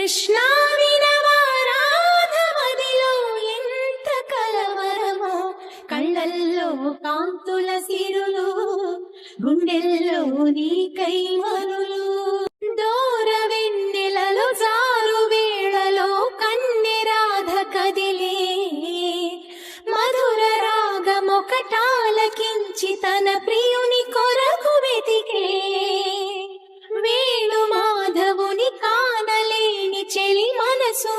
కృష్ణ వినవారాధమదిలో ఎంత కలవరమో, కళ్ళల్లో కాంతుల సిరులు, గుండెల్లో నీకై మరులు. దూర వెన్నెలలో జారు వేళలో కన్నెరాధ కదిలే, మధుర రాగమొకటాలకించి తన ప్రియుని కొరకు వెతికే. వేణు మాధవుని కానలేని చెలి మనసు